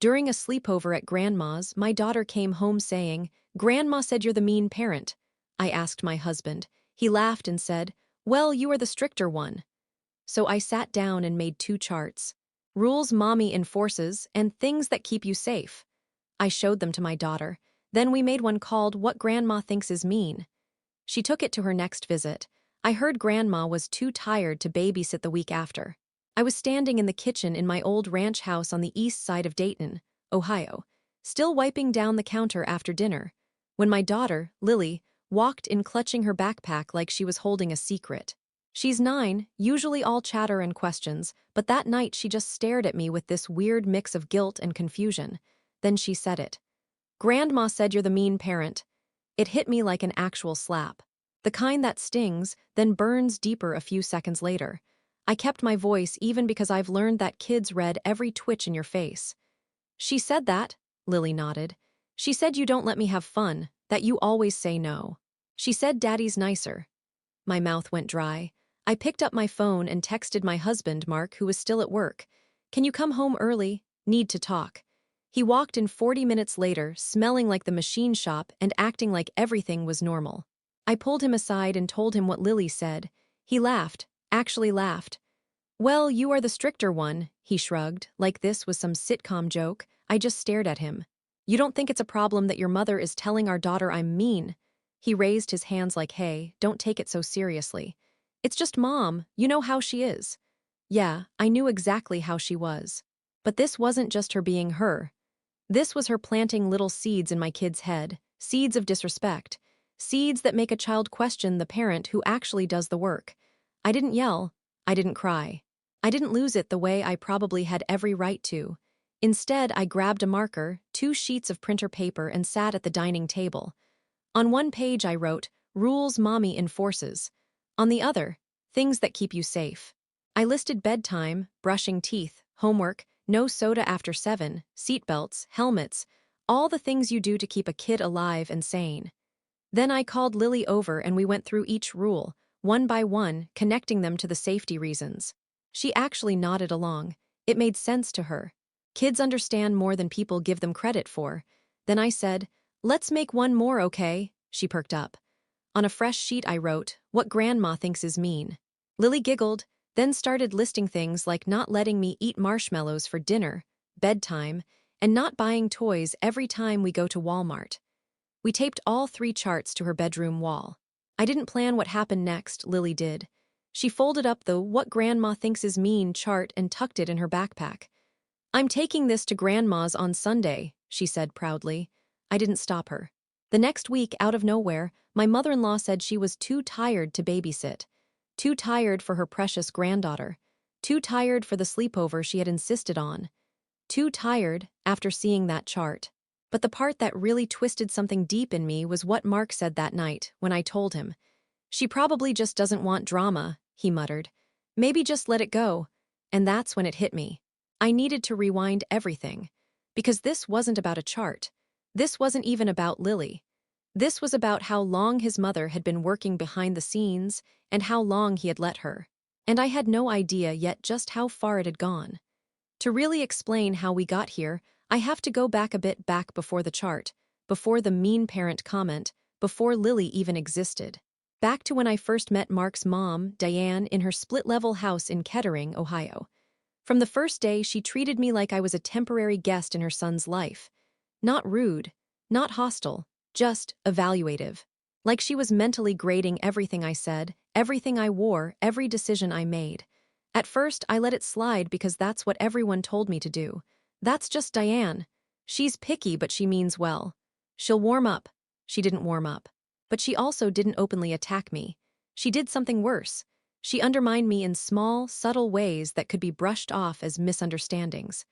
During a sleepover at Grandma's, my daughter came home saying, "Grandma said you're the mean parent." I asked my husband. He laughed and said, "Well, you are the stricter one." So I sat down and made two charts: rules mommy enforces and things that keep you safe. I showed them to my daughter. Then we made one called What Grandma Thinks Is Mean. She took it to her next visit. I heard Grandma was too tired to babysit the week after. I was standing in the kitchen in my old ranch house on the east side of Dayton, Ohio, still wiping down the counter after dinner, when my daughter, Lily, walked in clutching her backpack like she was holding a secret. She's 9, usually all chatter and questions, but that night she just stared at me with this weird mix of guilt and confusion. Then she said it. "Grandma said you're the mean parent." It hit me like an actual slap. The kind that stings, then burns deeper a few seconds later. I kept my voice even because I've learned that kids read every twitch in your face. "She said that," Lily nodded. "She said you don't let me have fun, that you always say no. She said Daddy's nicer." My mouth went dry. I picked up my phone and texted my husband, Mark, who was still at work. "Can you come home early? Need to talk." He walked in 40 minutes later, smelling like the machine shop and acting like everything was normal. I pulled him aside and told him what Lily said. He laughed, actually laughed. "Well, you are the stricter one," he shrugged, like this was some sitcom joke. I just stared at him. "You don't think it's a problem that your mother is telling our daughter I'm mean?" He raised his hands like, "Hey, don't take it so seriously. It's just Mom, you know how she is." Yeah, I knew exactly how she was. But this wasn't just her being her. This was her planting little seeds in my kid's head, seeds of disrespect, seeds that make a child question the parent who actually does the work. I didn't yell. I didn't cry. I didn't lose it the way I probably had every right to. Instead, I grabbed a marker, 2 sheets of printer paper, and sat at the dining table. On one page I wrote, "Rules Mommy Enforces." On the other, "Things that keep you safe." I listed bedtime, brushing teeth, homework, no soda after 7, seatbelts, helmets, all the things you do to keep a kid alive and sane. Then I called Lily over and we went through each rule, one by one, connecting them to the safety reasons. She actually nodded along. It made sense to her. Kids understand more than people give them credit for. Then I said, "Let's make one more, okay?" She perked up. On a fresh sheet I wrote, "What Grandma Thinks Is Mean." Lily giggled, then started listing things like not letting me eat marshmallows for dinner, bedtime, and not buying toys every time we go to Walmart. We taped all 3 charts to her bedroom wall. I didn't plan what happened next, Lily did. She folded up the "What Grandma Thinks Is Mean" chart and tucked it in her backpack. "I'm taking this to Grandma's on Sunday," she said proudly. I didn't stop her. The next week, out of nowhere, my mother-in-law said she was too tired to babysit. Too tired for her precious granddaughter. Too tired for the sleepover she had insisted on. Too tired after seeing that chart. But the part that really twisted something deep in me was what Mark said that night when I told him. "She probably just doesn't want drama," he muttered. "Maybe just let it go." And that's when it hit me. I needed to rewind everything. Because this wasn't about a chart. This wasn't even about Lily. This was about how long his mother had been working behind the scenes and how long he had let her. And I had no idea yet just how far it had gone. To really explain how we got here, I have to go back a bit back before the chart, before the mean parent comment, before Lily even existed. Back to when I first met Mark's mom, Diane, in her split-level house in Kettering, Ohio. From the first day, she treated me like I was a temporary guest in her son's life. Not rude, not hostile, just evaluative. Like she was mentally grading everything I said, everything I wore, every decision I made. At first, I let it slide because that's what everyone told me to do. That's just Diane. She's picky, but she means well. She'll warm up. She didn't warm up. But she also didn't openly attack me. She did something worse. She undermined me in small, subtle ways that could be brushed off as misunderstandings.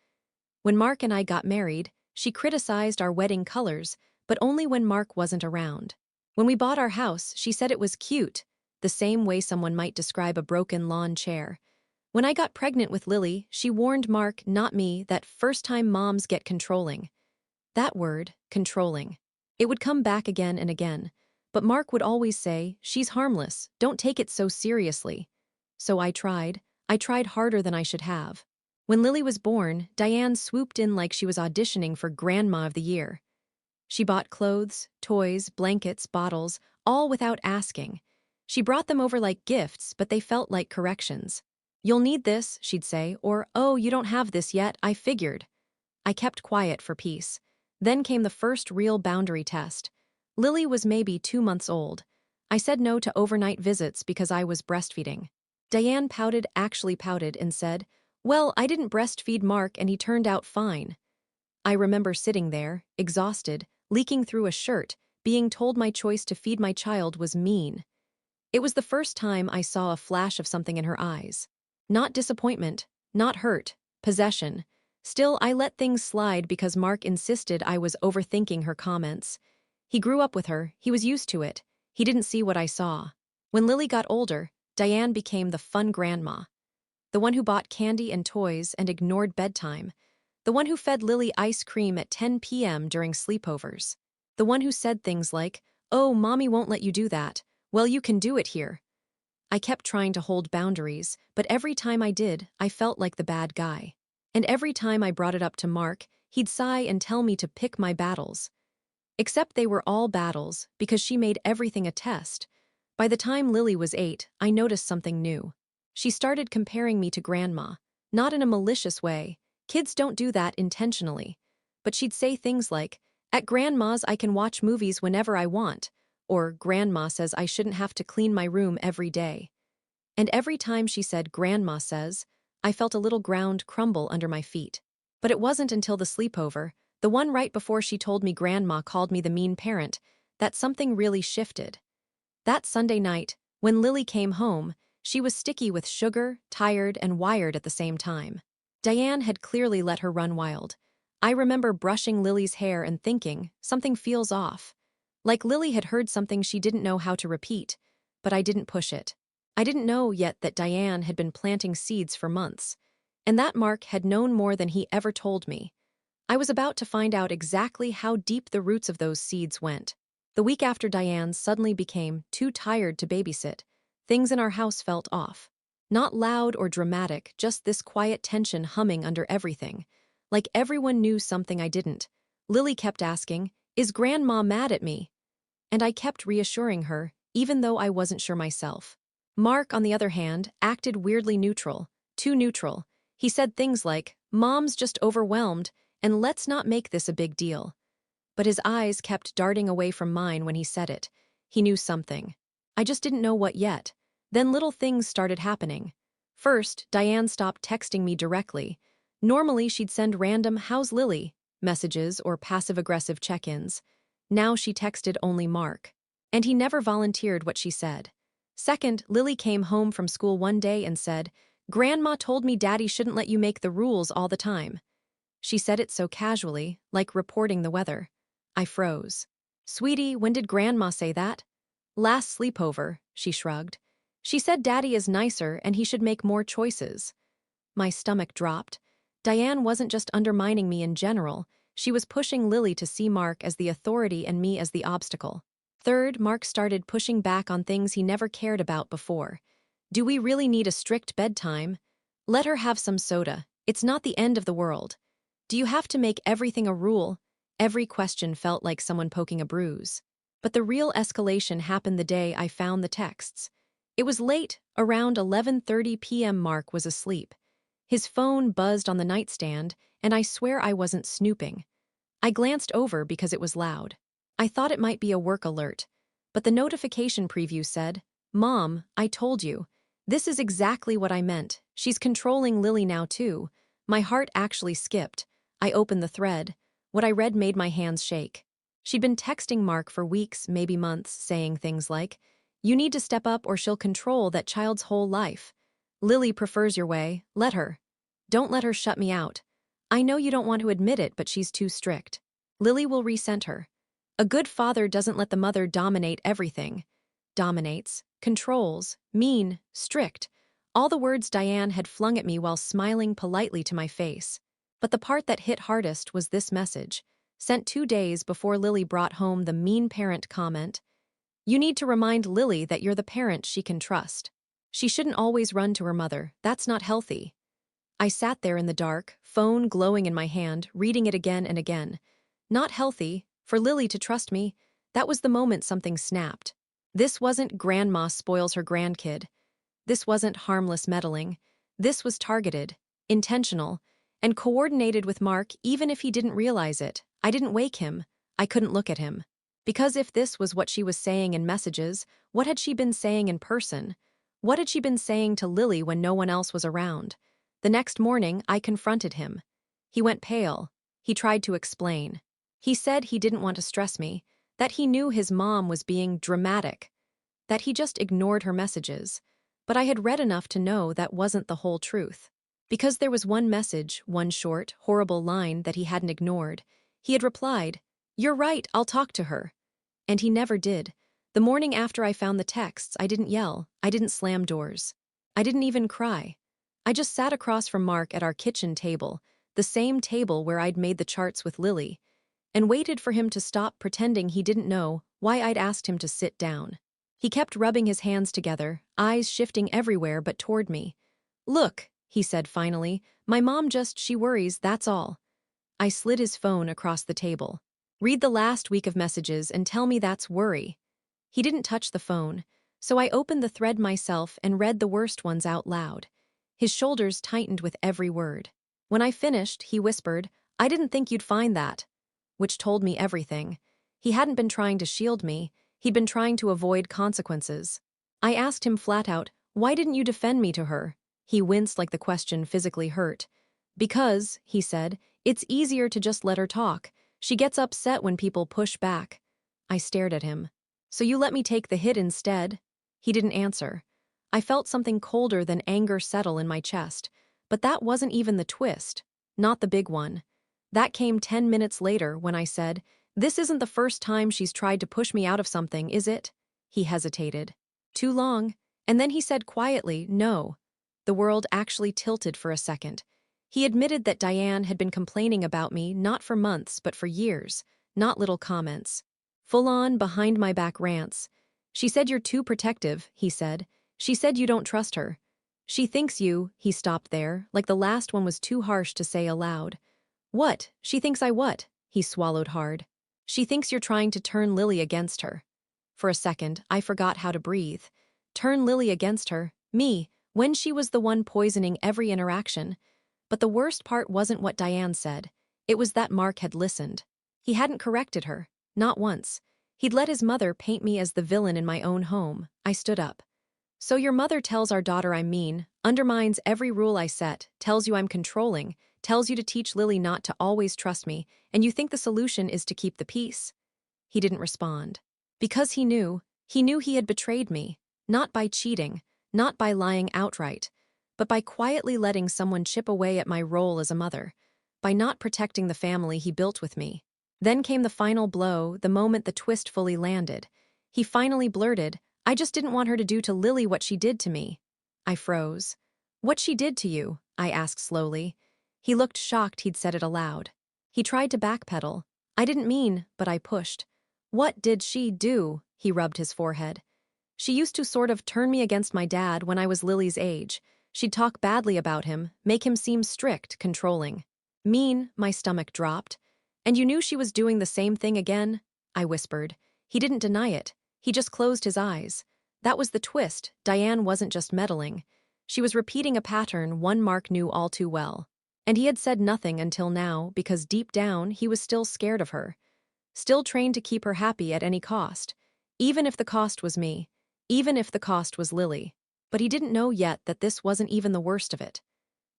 When Mark and I got married, she criticized our wedding colors, but only when Mark wasn't around. When we bought our house, she said it was cute, the same way someone might describe a broken lawn chair. When I got pregnant with Lily, she warned Mark, not me, that first-time moms get controlling. That word, controlling. It would come back again and again. But Mark would always say, "She's harmless, don't take it so seriously." So I tried harder than I should have. When Lily was born, Diane swooped in like she was auditioning for Grandma of the Year. She bought clothes, toys, blankets, bottles, all without asking. She brought them over like gifts, but they felt like corrections. "You'll need this," she'd say, or, "Oh, you don't have this yet, I figured." I kept quiet for peace. Then came the first real boundary test. Lily was maybe 2 months old. I said no to overnight visits because I was breastfeeding. Diane pouted, actually pouted, and said, "Well, I didn't breastfeed Mark and he turned out fine." I remember sitting there, exhausted, leaking through a shirt, being told my choice to feed my child was mean. It was the first time I saw a flash of something in her eyes. Not disappointment, not hurt, possession. Still, I let things slide because Mark insisted I was overthinking her comments. He grew up with her, he was used to it. He didn't see what I saw. When Lily got older, Diane became the fun grandma. The one who bought candy and toys and ignored bedtime. The one who fed Lily ice cream at 10 p.m. during sleepovers. The one who said things like, "Oh, mommy won't let you do that. Well, you can do it here." I kept trying to hold boundaries, but every time I did, I felt like the bad guy. And every time I brought it up to Mark, he'd sigh and tell me to pick my battles. Except they were all battles, because she made everything a test. By the time Lily was 8, I noticed something new. She started comparing me to Grandma, not in a malicious way. Kids don't do that intentionally. But she'd say things like, "At Grandma's I can watch movies whenever I want," or "Grandma says I shouldn't have to clean my room every day." And every time she said "Grandma says," I felt a little ground crumble under my feet. But it wasn't until the sleepover, the one right before she told me Grandma called me the mean parent, that something really shifted. That Sunday night, when Lily came home, she was sticky with sugar, tired, and wired at the same time. Diane had clearly let her run wild. I remember brushing Lily's hair and thinking, something feels off. Like Lily had heard something she didn't know how to repeat, but I didn't push it. I didn't know yet that Diane had been planting seeds for months, and that Mark had known more than he ever told me. I was about to find out exactly how deep the roots of those seeds went. The week after Diane suddenly became too tired to babysit, things in our house felt off. Not loud or dramatic, just this quiet tension humming under everything. Like everyone knew something I didn't. Lily kept asking, "Is Grandma mad at me?" And I kept reassuring her, even though I wasn't sure myself. Mark, on the other hand, acted weirdly neutral, too neutral. He said things like, "Mom's just overwhelmed, and let's not make this a big deal." But his eyes kept darting away from mine when he said it. He knew something. I just didn't know what yet. Then little things started happening. First, Diane stopped texting me directly. Normally, she'd send random "How's Lily?" messages or passive-aggressive check-ins. Now she texted only Mark. And he never volunteered what she said. Second, Lily came home from school one day and said, "Grandma told me Daddy shouldn't let you make the rules all the time." She said it so casually, like reporting the weather. I froze. "Sweetie, when did Grandma say that?" "Last sleepover," she shrugged. "She said Daddy is nicer and he should make more choices." My stomach dropped. Diane wasn't just undermining me in general, she was pushing Lily to see Mark as the authority and me as the obstacle. Third, Mark started pushing back on things he never cared about before. "Do we really need a strict bedtime? Let her have some soda. It's not the end of the world. Do you have to make everything a rule?" Every question felt like someone poking a bruise. But the real escalation happened the day I found the texts. It was late, around 11:30 p.m. Mark was asleep. His phone buzzed on the nightstand, and I swear I wasn't snooping. I glanced over because it was loud. I thought it might be a work alert. But the notification preview said, "Mom, I told you. This is exactly what I meant. She's controlling Lily now too." My heart actually skipped. I opened the thread. What I read made my hands shake. She'd been texting Mark for weeks, maybe months, saying things like, "You need to step up or she'll control that child's whole life. Lily prefers your way, let her. Don't let her shut me out. I know you don't want to admit it, but she's too strict. Lily will resent her. A good father doesn't let the mother dominate everything." Dominates, controls, mean, strict. All the words Diane had flung at me while smiling politely to my face. But the part that hit hardest was this message, sent 2 days before Lily brought home the mean parent comment. "You need to remind Lily that you're the parent she can trust. She shouldn't always run to her mother. That's not healthy." I sat there in the dark, phone glowing in my hand, reading it again and again. Not healthy, for Lily to trust me. That was the moment something snapped. This wasn't grandma spoils her grandkid. This wasn't harmless meddling. This was targeted, intentional, and coordinated with Mark even if he didn't realize it. I didn't wake him. I couldn't look at him. Because if this was what she was saying in messages, what had she been saying in person? What had she been saying to Lily when no one else was around? The next morning, I confronted him. He went pale. He tried to explain. He said he didn't want to stress me, that he knew his mom was being dramatic, that he just ignored her messages. But I had read enough to know that wasn't the whole truth. Because there was one message, one short, horrible line that he hadn't ignored. He had replied, "You're right, I'll talk to her." And he never did. The morning after I found the texts, I didn't yell. I didn't slam doors. I didn't even cry. I just sat across from Mark at our kitchen table, the same table where I'd made the charts with Lily, and waited for him to stop pretending he didn't know why I'd asked him to sit down. He kept rubbing his hands together, eyes shifting everywhere but toward me. "Look," he said finally, "my mom she worries, that's all." I slid his phone across the table. "Read the last week of messages and tell me that's worry." He didn't touch the phone, so I opened the thread myself and read the worst ones out loud. His shoulders tightened with every word. When I finished, he whispered, "I didn't think you'd find that," which told me everything. He hadn't been trying to shield me, he'd been trying to avoid consequences. I asked him flat out, "Why didn't you defend me to her?" He winced like the question physically hurt. "Because," he said, "it's easier to just let her talk. She gets upset when people push back." I stared at him. "So you let me take the hit instead?" He didn't answer. I felt something colder than anger settle in my chest. But that wasn't even the twist. Not the big one. That came 10 minutes later when I said, "This isn't the first time she's tried to push me out of something, is it?" He hesitated. "Too long." And then he said quietly, "No." The world actually tilted for a second. He admitted that Diane had been complaining about me not for months but for years, not little comments. Full-on, behind-my-back rants. "She said you're too protective," he said. "She said you don't trust her. She thinks you," he stopped there, like the last one was too harsh to say aloud. "What? She thinks I what?" He swallowed hard. "She thinks you're trying to turn Lily against her." For a second, I forgot how to breathe. Turn Lily against her, me, when she was the one poisoning every interaction. But the worst part wasn't what Diane said. It was that Mark had listened. He hadn't corrected her. Not once. He'd let his mother paint me as the villain in my own home. I stood up. "So your mother tells our daughter I'm mean, undermines every rule I set, tells you I'm controlling, tells you to teach Lily not to always trust me, and you think the solution is to keep the peace?" He didn't respond. Because he knew he had betrayed me, not by cheating, not by lying outright, but by quietly letting someone chip away at my role as a mother, by not protecting the family he built with me. Then came the final blow, the moment the twist fully landed. He finally blurted, "I just didn't want her to do to Lily what she did to me." I froze. "What she did to you?" I asked slowly. He looked shocked he'd said it aloud. He tried to backpedal. "I didn't mean," but I pushed. "What did she do?" He rubbed his forehead. "She used to sort of turn me against my dad when I was Lily's age. She'd talk badly about him, make him seem strict, controlling." "Mean," my stomach dropped. "And you knew she was doing the same thing again?" I whispered. He didn't deny it. He just closed his eyes. That was the twist. Diane wasn't just meddling. She was repeating a pattern one Mark knew all too well. And he had said nothing until now because deep down he was still scared of her. Still trained to keep her happy at any cost. Even if the cost was me. Even if the cost was Lily. But he didn't know yet that this wasn't even the worst of it.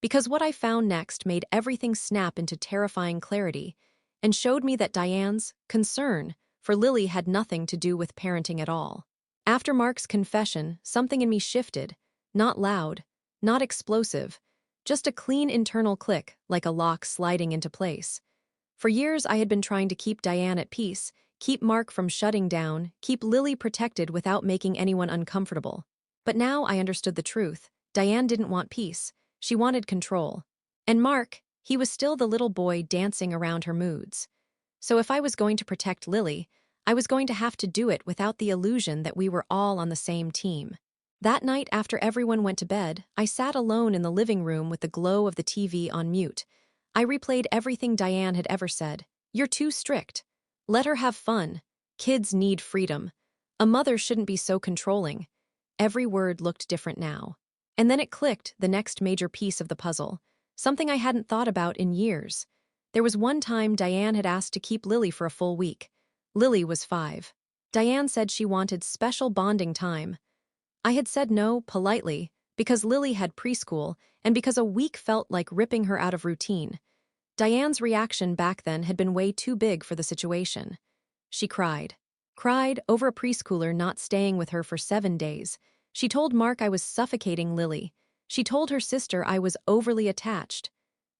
Because what I found next made everything snap into terrifying clarity and showed me that Diane's concern for Lily had nothing to do with parenting at all. After Mark's confession, something in me shifted, not loud, not explosive, just a clean internal click like a lock sliding into place. For years I had been trying to keep Diane at peace, keep Mark from shutting down, keep Lily protected without making anyone uncomfortable. But now I understood the truth. Diane didn't want peace. She wanted control. And Mark, he was still the little boy dancing around her moods. So if I was going to protect Lily, I was going to have to do it without the illusion that we were all on the same team. That night, after everyone went to bed, I sat alone in the living room with the glow of the TV on mute. I replayed everything Diane had ever said. You're too strict. Let her have fun. Kids need freedom. A mother shouldn't be so controlling. Every word looked different now. And then it clicked, the next major piece of the puzzle. Something I hadn't thought about in years. There was one time Diane had asked to keep Lily for a full week. Lily was 5. Diane said she wanted special bonding time. I had said no, politely, because Lily had preschool and because a week felt like ripping her out of routine. Diane's reaction back then had been way too big for the situation. She cried. Cried over a preschooler not staying with her for 7 days. She told Mark I was suffocating Lily. She told her sister I was overly attached.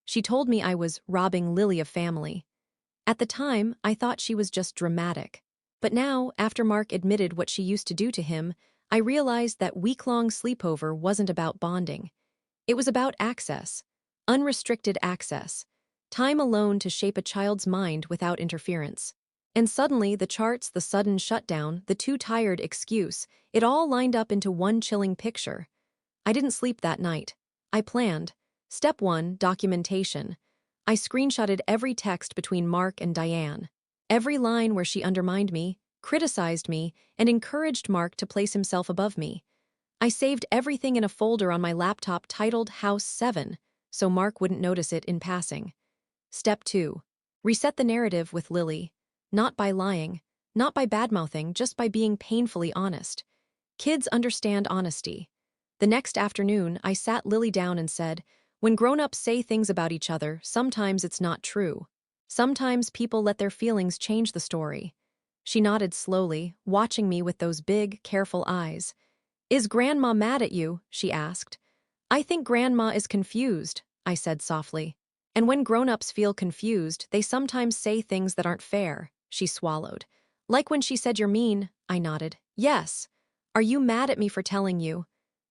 She told me I was robbing Lily of family. At the time, I thought she was just dramatic. But now, after Mark admitted what she used to do to him, I realized that week-long sleepover wasn't about bonding. It was about access. Unrestricted access. Time alone to shape a child's mind without interference. And suddenly, the charts, the sudden shutdown, the too tired excuse, it all lined up into one chilling picture. I didn't sleep that night. I planned. Step 1, documentation. I screenshotted every text between Mark and Diane. Every line where she undermined me, criticized me, and encouraged Mark to place himself above me. I saved everything in a folder on my laptop titled House 7, so Mark wouldn't notice it in passing. Step 2. Reset the narrative with Lily. Not by lying, not by badmouthing, just by being painfully honest. Kids understand honesty. The next afternoon, I sat Lily down and said, when grown-ups say things about each other, sometimes it's not true. Sometimes people let their feelings change the story. She nodded slowly, watching me with those big, careful eyes. Is Grandma mad at you? She asked. I think Grandma is confused, I said softly. And when grown-ups feel confused, they sometimes say things that aren't fair, she swallowed. Like when she said you're mean, I nodded. Yes. Are you mad at me for telling you?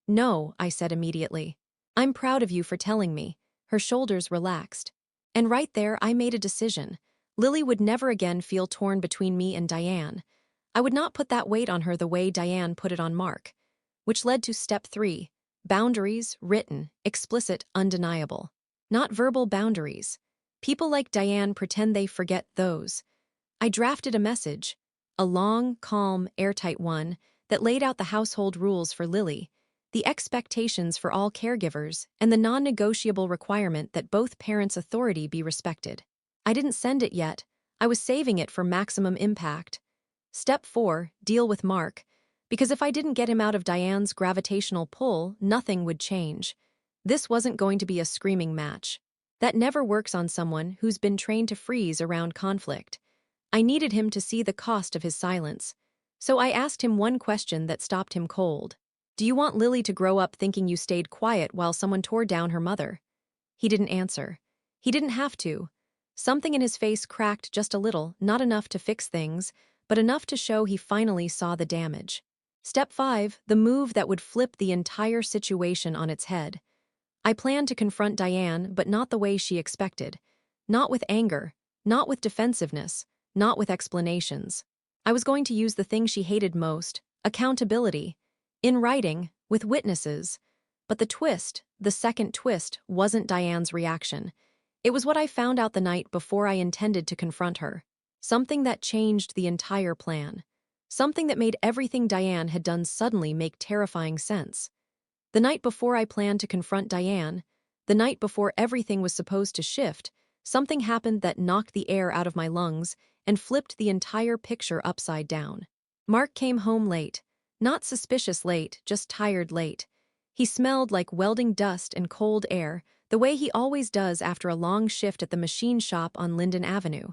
No, I said immediately. I'm proud of you for telling me. Her shoulders relaxed. And right there, I made a decision. Lily would never again feel torn between me and Diane. I would not put that weight on her the way Diane put it on Mark. Which led to step 3, boundaries, written, explicit, undeniable. Not verbal boundaries. People like Diane pretend they forget those. I drafted a message, a long, calm, airtight one that laid out the household rules for Lily, the expectations for all caregivers, and the non-negotiable requirement that both parents' authority be respected. I didn't send it yet. I was saving it for maximum impact. Step 4, deal with Mark. Because if I didn't get him out of Diane's gravitational pull, nothing would change. This wasn't going to be a screaming match. That never works on someone who's been trained to freeze around conflict. I needed him to see the cost of his silence. So I asked him one question that stopped him cold. Do you want Lily to grow up thinking you stayed quiet while someone tore down her mother? He didn't answer. He didn't have to. Something in his face cracked just a little, not enough to fix things, but enough to show he finally saw the damage. Step 5, the move that would flip the entire situation on its head. I planned to confront Diane, but not the way she expected. Not with anger, not with defensiveness, not with explanations. I was going to use the thing she hated most, accountability. In writing, with witnesses. But the twist, the second twist, wasn't Diane's reaction. It was what I found out the night before I intended to confront her. Something that changed the entire plan. Something that made everything Diane had done suddenly make terrifying sense. The night before I planned to confront Diane, the night before everything was supposed to shift, something happened that knocked the air out of my lungs and flipped the entire picture upside down. Mark came home late. Not suspicious late, just tired late. He smelled like welding dust and cold air, the way he always does after a long shift at the machine shop on Linden Avenue.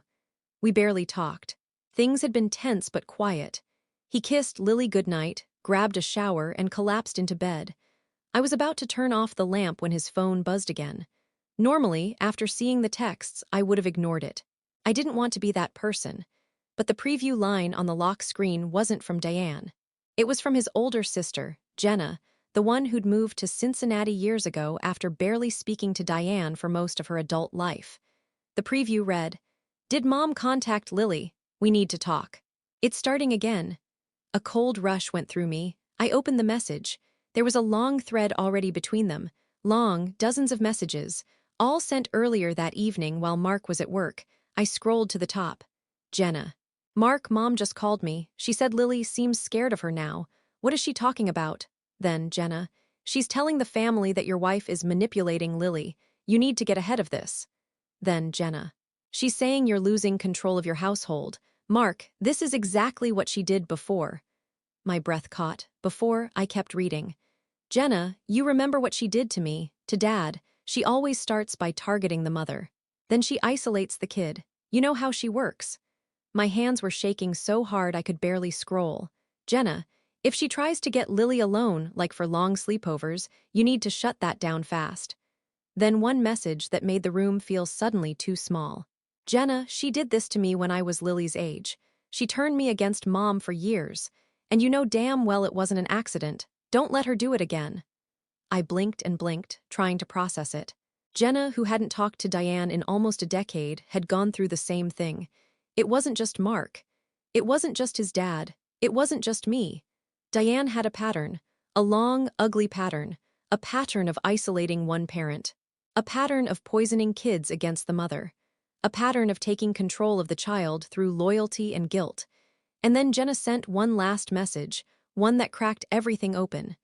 We barely talked. Things had been tense but quiet. He kissed Lily goodnight, grabbed a shower, and collapsed into bed. I was about to turn off the lamp when his phone buzzed again. Normally, after seeing the texts, I would have ignored it. I didn't want to be that person. But the preview line on the lock screen wasn't from Diane. It was from his older sister, Jenna, the one who'd moved to Cincinnati years ago after barely speaking to Diane for most of her adult life. The preview read, "Did Mom contact Lily? We need to talk." It's starting again. A cold rush went through me. I opened the message. There was a long thread already between them, long, dozens of messages, all sent earlier that evening while Mark was at work. I scrolled to the top. Jenna. Mark, Mom just called me. She said Lily seems scared of her now. What is she talking about? Then, Jenna. She's telling the family that your wife is manipulating Lily. You need to get ahead of this. Then, Jenna. She's saying you're losing control of your household. Mark, this is exactly what she did before. My breath caught. Before, I kept reading. Jenna, you remember what she did to me, to Dad. She always starts by targeting the mother. Then she isolates the kid. You know how she works. My hands were shaking so hard I could barely scroll. Jenna, if she tries to get Lily alone, like for long sleepovers, you need to shut that down fast. Then one message that made the room feel suddenly too small. Jenna, she did this to me when I was Lily's age. She turned me against Mom for years. And you know damn well it wasn't an accident. Don't let her do it again. I blinked and blinked, trying to process it. Jenna, who hadn't talked to Diane in almost a decade, had gone through the same thing. It wasn't just Mark. It wasn't just his dad. It wasn't just me. Diane had a pattern. A long, ugly pattern. A pattern of isolating one parent. A pattern of poisoning kids against the mother. A pattern of taking control of the child through loyalty and guilt. And then Jenna sent one last message, one that cracked everything open.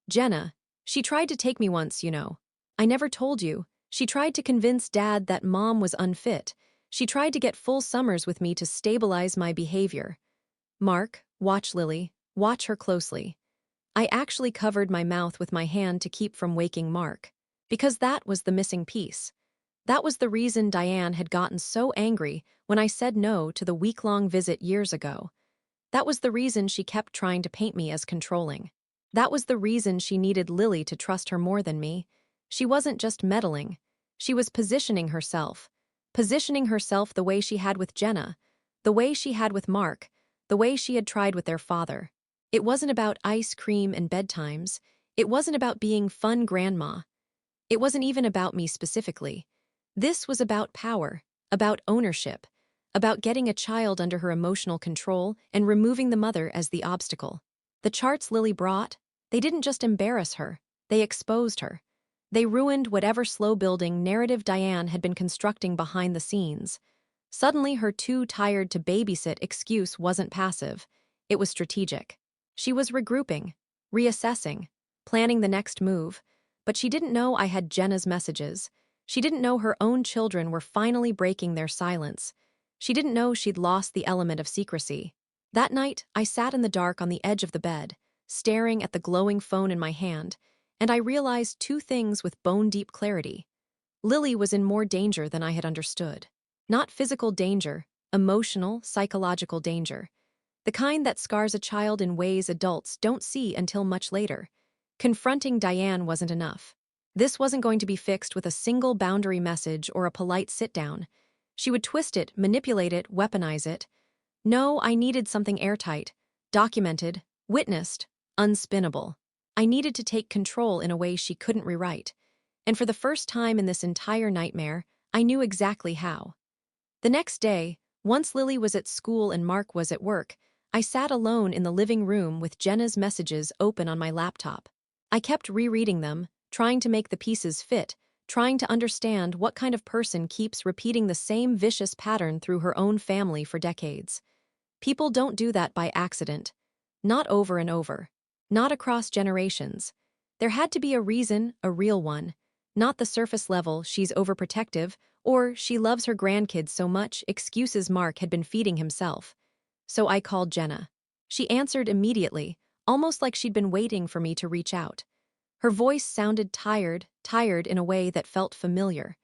Jenna, she tried to take me once, you know. I never told you. She tried to convince Dad that Mom was unfit. She tried to get full summers with me to stabilize my behavior. Mark, watch Lily. Watch her closely. I actually covered my mouth with my hand to keep from waking Mark. Because that was the missing piece. That was the reason Diane had gotten so angry when I said no to the week-long visit years ago. That was the reason she kept trying to paint me as controlling. That was the reason she needed Lily to trust her more than me. She wasn't just meddling. She was positioning herself. Positioning herself the way she had with Jenna, the way she had with Mark, the way she had tried with their father. It wasn't about ice cream and bedtimes. It wasn't about being fun grandma. It wasn't even about me specifically. This was about power, about ownership, about getting a child under her emotional control and removing the mother as the obstacle. The charts Lily brought, they didn't just embarrass her, they exposed her. They ruined whatever slow-building narrative Diane had been constructing behind the scenes. Suddenly her too tired to babysit excuse wasn't passive, it was strategic. She was regrouping, reassessing, planning the next move, but she didn't know I had Jenna's messages. She didn't know her own children were finally breaking their silence. She didn't know she'd lost the element of secrecy. That night, I sat in the dark on the edge of the bed, staring at the glowing phone in my hand, and I realized two things with bone-deep clarity. Lily was in more danger than I had understood. Not physical danger, emotional, psychological danger. The kind that scars a child in ways adults don't see until much later. Confronting Diane wasn't enough. This wasn't going to be fixed with a single boundary message or a polite sit-down. She would twist it, manipulate it, weaponize it. No, I needed something airtight, documented, witnessed, unspinnable. I needed to take control in a way she couldn't rewrite. And for the first time in this entire nightmare, I knew exactly how. The next day, once Lily was at school and Mark was at work, I sat alone in the living room with Jenna's messages open on my laptop. I kept rereading them, trying to make the pieces fit, trying to understand what kind of person keeps repeating the same vicious pattern through her own family for decades. People don't do that by accident. Not over and over. Not across generations. There had to be a reason, a real one. Not the surface level, she's overprotective, or she loves her grandkids so much, excuses Mark had been feeding himself. So I called Jenna. She answered immediately, almost like she'd been waiting for me to reach out. Her voice sounded tired in a way that felt familiar.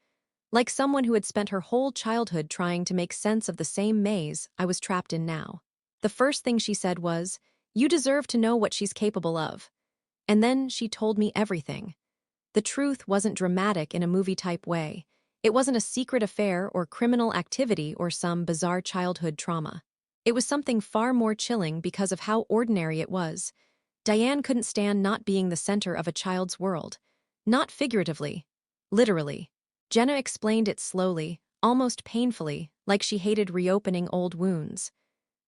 Like someone who had spent her whole childhood trying to make sense of the same maze I was trapped in now. The first thing she said was, "You deserve to know what she's capable of." And then she told me everything. The truth wasn't dramatic in a movie-type way. It wasn't a secret affair or criminal activity or some bizarre childhood trauma. It was something far more chilling because of how ordinary it was. Diane couldn't stand not being the center of a child's world. Not figuratively. Literally. Jenna explained it slowly, almost painfully, like she hated reopening old wounds.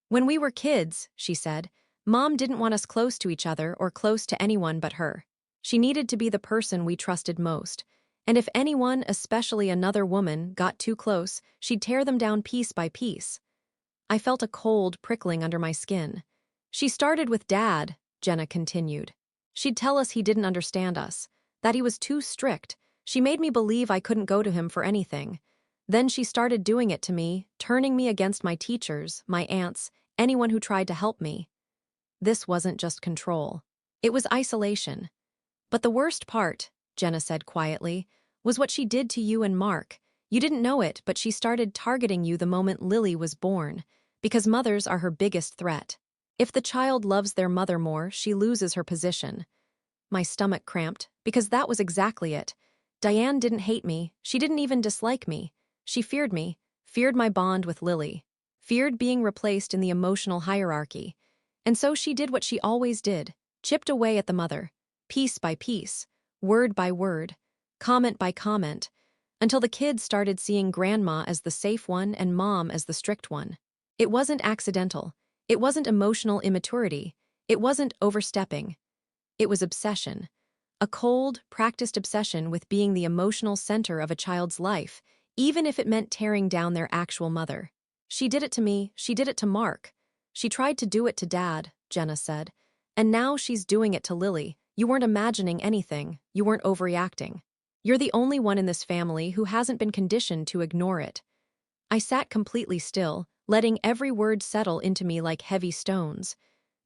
When we were kids, she said, Mom didn't want us close to each other or close to anyone but her. She needed to be the person we trusted most. And if anyone, especially another woman, got too close, she'd tear them down piece by piece. I felt a cold prickling under my skin. She started with Dad, Jenna continued. She'd tell us he didn't understand us, that he was too strict. She made me believe I couldn't go to him for anything. Then she started doing it to me, turning me against my teachers, my aunts, anyone who tried to help me. This wasn't just control. It was isolation. But the worst part, Jenna said quietly, was what she did to you and Mark. You didn't know it, but she started targeting you the moment Lily was born, because mothers are her biggest threat. If the child loves their mother more, she loses her position. My stomach cramped, because that was exactly it. Diane didn't hate me, she didn't even dislike me. She feared me, feared my bond with Lily, feared being replaced in the emotional hierarchy. And so she did what she always did, chipped away at the mother, piece by piece, word by word, comment by comment, until the kids started seeing Grandma as the safe one and Mom as the strict one. It wasn't accidental. It wasn't emotional immaturity. It wasn't overstepping. It was obsession. A cold, practiced obsession with being the emotional center of a child's life, even if it meant tearing down their actual mother. She did it to me, she did it to Mark. She tried to do it to Dad, Jenna said. And now she's doing it to Lily. You weren't imagining anything. You weren't overreacting. You're the only one in this family who hasn't been conditioned to ignore it. I sat completely still, letting every word settle into me like heavy stones.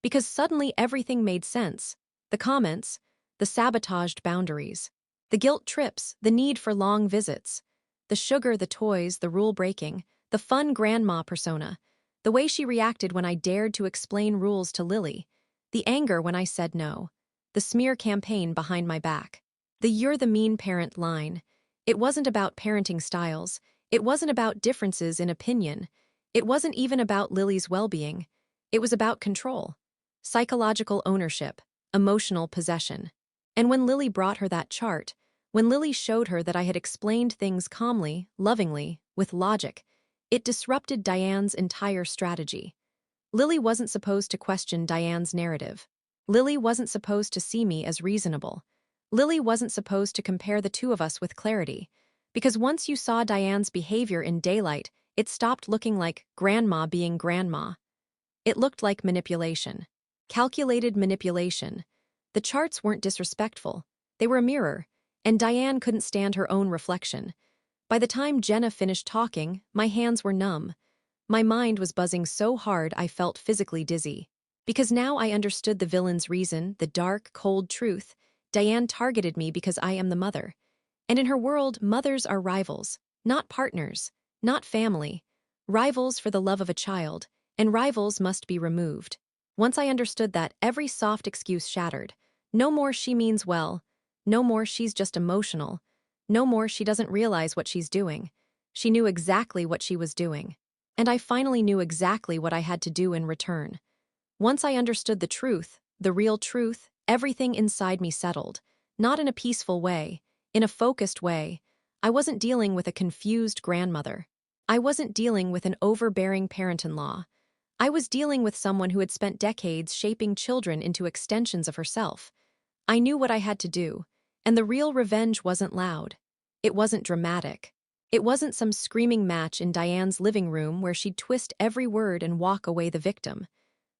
Because suddenly everything made sense. The comments, the sabotaged boundaries, the guilt trips, the need for long visits, the sugar, the toys, the rule breaking, the fun grandma persona, the way she reacted when I dared to explain rules to Lily, the anger when I said no, the smear campaign behind my back, the "you're the mean parent" line. It wasn't about parenting styles. It wasn't about differences in opinion. It wasn't even about Lily's well-being. It was about control, psychological ownership, emotional possession. And when Lily brought her that chart, when Lily showed her that I had explained things calmly, lovingly, with logic, it disrupted Diane's entire strategy. Lily wasn't supposed to question Diane's narrative. Lily wasn't supposed to see me as reasonable. Lily wasn't supposed to compare the two of us with clarity. Because once you saw Diane's behavior in daylight, it stopped looking like Grandma being Grandma. It looked like manipulation. Calculated manipulation. The charts weren't disrespectful. They were a mirror, and Diane couldn't stand her own reflection. By the time Jenna finished talking, my hands were numb. My mind was buzzing so hard I felt physically dizzy. Because now I understood the villain's reason, the dark, cold truth. Diane targeted me because I am the mother. And in her world, mothers are rivals, not partners, not family. Rivals for the love of a child, and rivals must be removed. Once I understood that, every soft excuse shattered. No more "she means well." No more "she's just emotional." No more "she doesn't realize what she's doing." She knew exactly what she was doing. And I finally knew exactly what I had to do in return. Once I understood the truth, the real truth, everything inside me settled. Not in a peaceful way, in a focused way. I wasn't dealing with a confused grandmother. I wasn't dealing with an overbearing parent-in-law. I was dealing with someone who had spent decades shaping children into extensions of herself. I knew what I had to do, and the real revenge wasn't loud. It wasn't dramatic. It wasn't some screaming match in Diane's living room where she'd twist every word and walk away the victim.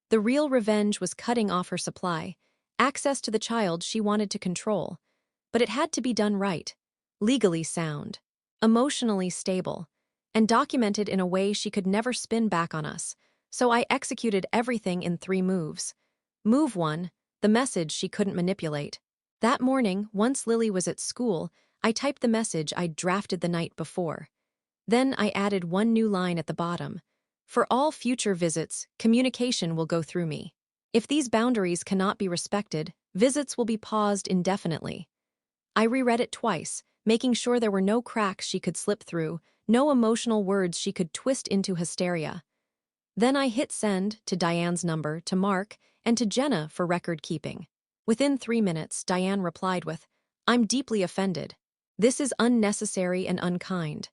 The real revenge was cutting off her supply, access to the child she wanted to control. But it had to be done right, legally sound, emotionally stable, and documented in a way she could never spin back on us. So I executed everything in 3 moves. Move 1, the message she couldn't manipulate. That morning, once Lily was at school, I typed the message I'd drafted the night before. Then I added one new line at the bottom. For all future visits, communication will go through me. If these boundaries cannot be respected, visits will be paused indefinitely. I reread it twice, making sure there were no cracks she could slip through, no emotional words she could twist into hysteria. Then I hit send to Diane's number, to Mark, and to Jenna for record keeping. Within 3 minutes, Diane replied with, "I'm deeply offended. This is unnecessary and unkind."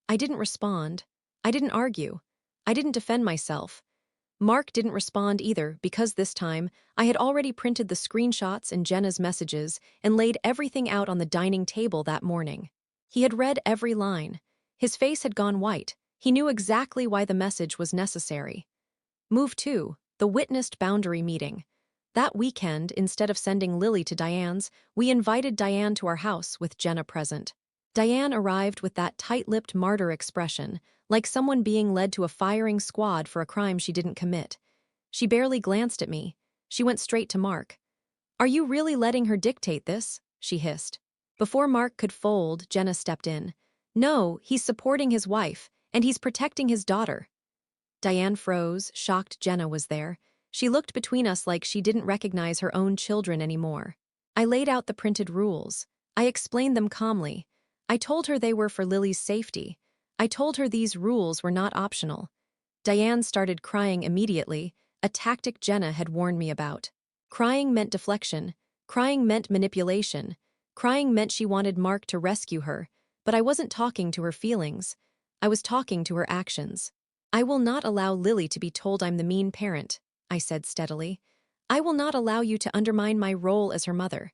I didn't respond. I didn't argue. I didn't defend myself. Mark didn't respond either because this time I had already printed the screenshots and Jenna's messages and laid everything out on the dining table that morning. He had read every line. His face had gone white. He knew exactly why the message was necessary. Move 2, the witnessed boundary meeting. That weekend, instead of sending Lily to Diane's, we invited Diane to our house with Jenna present. Diane arrived with that tight-lipped martyr expression, like someone being led to a firing squad for a crime she didn't commit. She barely glanced at me. She went straight to Mark. "Are you really letting her dictate this?" she hissed. Before Mark could fold, Jenna stepped in. "No, he's supporting his wife, and he's protecting his daughter." Diane froze, shocked Jenna was there. She looked between us like she didn't recognize her own children anymore. I laid out the printed rules. I explained them calmly. I told her they were for Lily's safety. I told her these rules were not optional. Diane started crying immediately, a tactic Jenna had warned me about. Crying meant deflection. Crying meant manipulation. Crying meant she wanted Mark to rescue her, but I wasn't talking to her feelings. I was talking to her actions. "I will not allow Lily to be told I'm the mean parent," I said steadily. "I will not allow you to undermine my role as her mother.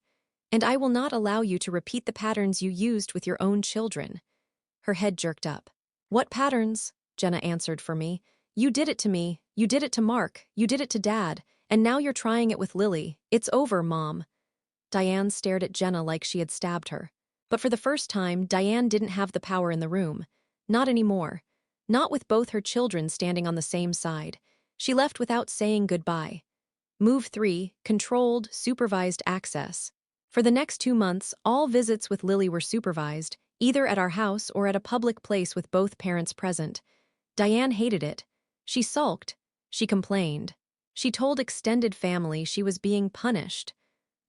And I will not allow you to repeat the patterns you used with your own children." Her head jerked up. "What patterns?" Jenna answered for me. "You did it to me. You did it to Mark. You did it to Dad. And now you're trying it with Lily. It's over, Mom." Diane stared at Jenna like she had stabbed her. But for the first time, Diane didn't have the power in the room. Not anymore. Not with both her children standing on the same side. She left without saying goodbye. Move 3, controlled, supervised access. For the next 2 months, all visits with Lily were supervised, either at our house or at a public place with both parents present. Diane hated it. She sulked. She complained. She told extended family she was being punished.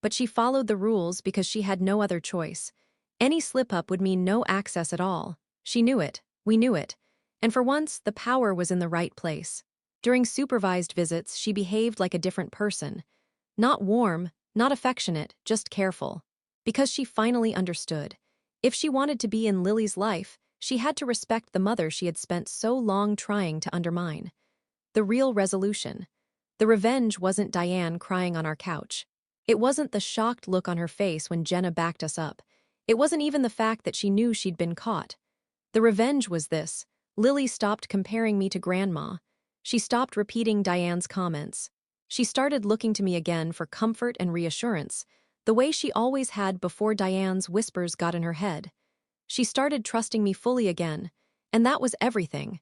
But she followed the rules because she had no other choice. Any slip-up would mean no access at all. She knew it. We knew it. And for once, the power was in the right place. During supervised visits, she behaved like a different person. Not warm, not affectionate, just careful. Because she finally understood. If she wanted to be in Lily's life, she had to respect the mother she had spent so long trying to undermine. The real resolution. The revenge wasn't Diane crying on our couch. It wasn't the shocked look on her face when Jenna backed us up. It wasn't even the fact that she knew she'd been caught. The revenge was this. Lily stopped comparing me to Grandma. She stopped repeating Diane's comments. She started looking to me again for comfort and reassurance, the way she always had before Diane's whispers got in her head. She started trusting me fully again, and that was everything.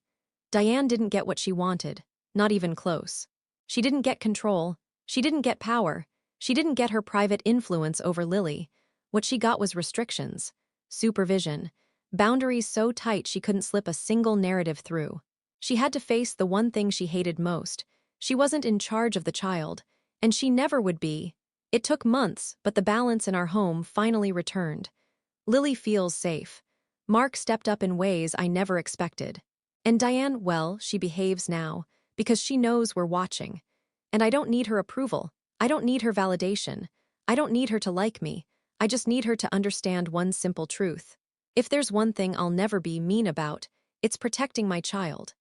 Diane didn't get what she wanted, not even close. She didn't get control. She didn't get power. She didn't get her private influence over Lily. What she got was restrictions, supervision, boundaries so tight she couldn't slip a single narrative through. She had to face the one thing she hated most. She wasn't in charge of the child, and she never would be. It took months, but the balance in our home finally returned. Lily feels safe. Mark stepped up in ways I never expected. And Diane, well, she behaves now, because she knows we're watching. And I don't need her approval. I don't need her validation. I don't need her to like me. I just need her to understand one simple truth. If there's one thing I'll never be mean about, it's protecting my child.